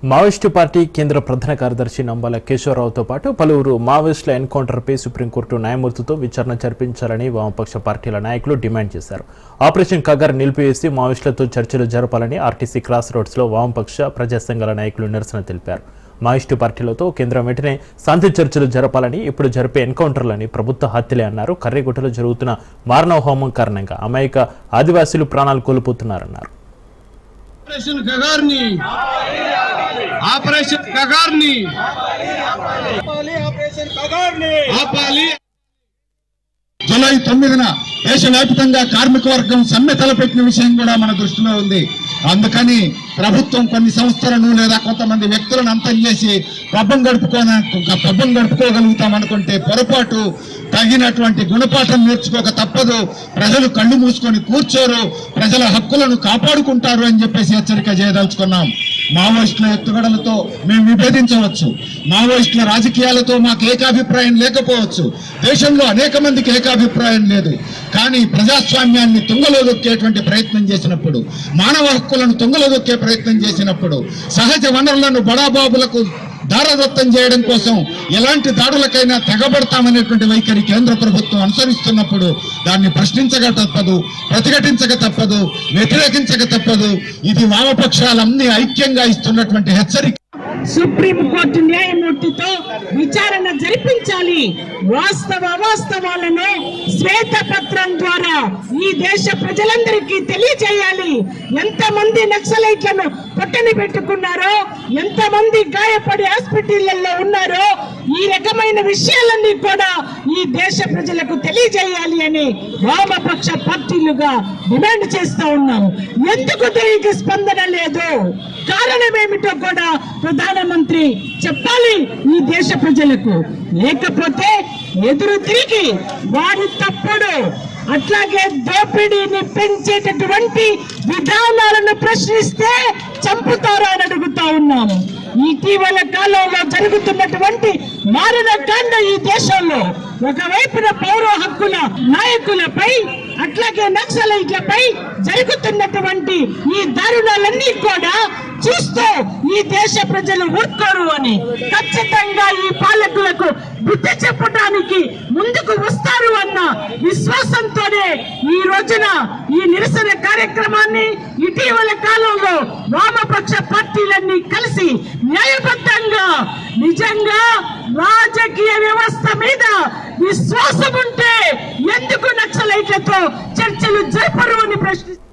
Maoist party కేంద్ర ప్రధాన కార్యదర్శి నంబాల కేశవరావుతో పాటు పలువురు మావోయిస్టుల ఎన్కౌంటర్పై సుప్రీంకోర్టు న్యాయమూర్తితో విచారణ జరిపించాలని వామపక్ష పార్టీల నాయకులు డిమాండ్ చేశారు. ఆపరేషన్ కగార్ నిలిపివేసి మావోయిస్టులతో చర్చలు జరపాలని ఆర్టీసీ క్రాస్ రోడ్స్లో వామపక్ష ప్రజా సంఘాల నాయకులు నిరసన తెలిపారు. మావోయిస్టు పార్టీలతో కేంద్రం వెంటనే శాంతి చర్చలు జరపాలని, ఇప్పుడు జరిపే ఎన్కౌంటర్లని ప్రభుత్వ హత్యలే అన్నారు. కర్రీగుట్టలో జరుగుతున్న మారణవ హోమం కారణంగా అమాయక ఆదివాసీలు ప్రాణాలు కోల్పోతున్నారన్నారు. జూలై 9న దేశవ్యాప్తంగా కార్మిక వర్గం సమ్మె తలపెట్టిన విషయం కూడా మన దృష్టిలో ఉంది. అందుకని ప్రభుత్వం కొన్ని సంస్థలను లేదా కొంతమంది వ్యక్తులను అంతం చేసి పబ్బం గడుపుకోగలుగుతాం అనుకుంటే పొరపాటు. తగినటువంటి గుణపాఠం నేర్చుకోక తప్పదు. ప్రజలు కళ్ళు మూసుకొని కూర్చోరు, ప్రజల హక్కులను కాపాడుకుంటారు అని చెప్పేసి హెచ్చరిక చేయదలుచుకున్నాం. మావోయిస్టుల ఎత్తుగడలతో మేము విభేదించవచ్చు, మావోయిస్టుల రాజకీయాలతో మాకు ఏకాభిప్రాయం లేకపోవచ్చు, దేశంలో అనేక మందికి ఏకాభిప్రాయం లేదు. కానీ ప్రజాస్వామ్యాన్ని తుంగలో దొక్కేటువంటి ప్రయత్నం చేసినప్పుడు, మానవ హక్కులను తుంగలో దొక్కే ప్రయత్నం చేసినప్పుడు, సహజ వనరులను బడాబాబులకు దారదత్తం చేయడం కోసం ఎలాంటి దాడులకైనా తెగబడతామనేటువంటి వైఖరి కేంద్ర ప్రభుత్వం అనుసరిస్తున్నప్పుడు దాన్ని ప్రశ్నించక తప్పదు, ప్రతిఘటించక తప్పదు, వ్యతిరేకించక తప్పదు. ఇది వామపక్షాలన్నీ ఐక్యంగా ఇస్తున్నటువంటి హెచ్చరిక. సుప్రీంకోర్టు న్యాయమూర్తితో విచారణ జరిపించాలి. వాస్తవాలను శ్వేతపత్రం ద్వారా ఈ దేశ ప్రజలందరికీ తెలియజేయాలి. ఎంతమంది నక్సలైట్లను పొట్టని పెట్టుకున్నారో, ఎంతమంది గాయపడి హాస్పిటళ్లలో ఉన్నారో, ఈ రకమైన విషయాలన్నీ కూడా ఈ దేశ ప్రజలకు తెలియజేయాలి అని వామపక్ష పార్టీలుగా డిమాండ్ చేస్తూ ఉన్నాము. ఎందుకు దీనికి స్పందన లేదు, కారణం ఏమిటో కూడా ప్రధానమంత్రి చెప్పాలి ఈ దేశ ప్రజలకు. లేకపోతే ఎదురు తిరిగి వారి తప్పుడు, అట్లాగే దోపిడీని పెంచేటటువంటి విధానాలను ప్రశ్నిస్తే చంపుతారా అని అడుగుతా ఉన్నాము. ఇటీవల కాలంలో జరుగుతున్నటువంటి మారణకాండ ఈ దేశంలో ఒకవైపున పౌర హక్కుల నాయకులపై, అట్లాగే నక్సలైట్లపై జరుగుతున్నటువంటి ఈ దారుణాలన్నీ కూడా చూస్తూ ఈ దేశ ప్రజలు ఊరుకోరు అని ఖచ్చితంగా ఈ పాలకులకు బుద్ధి చెప్పడానికి ముందుకు వస్తారు అన్న విశ్వాసంతోనే ఈ రోజున ఈ నిరసన కార్యక్రమాన్ని ఇటీవల కాలంలో వామపక్ష పార్టీలన్నీ కలిసి న్యాయబద్ధంగా, నిజంగా రాజకీయ వ్యవస్థ మీద విశ్వాసం ఉంటే ఎందుకు నక్సలైట్లతో చర్చలు జరపరు అని ప్రశ్నిస్తారు.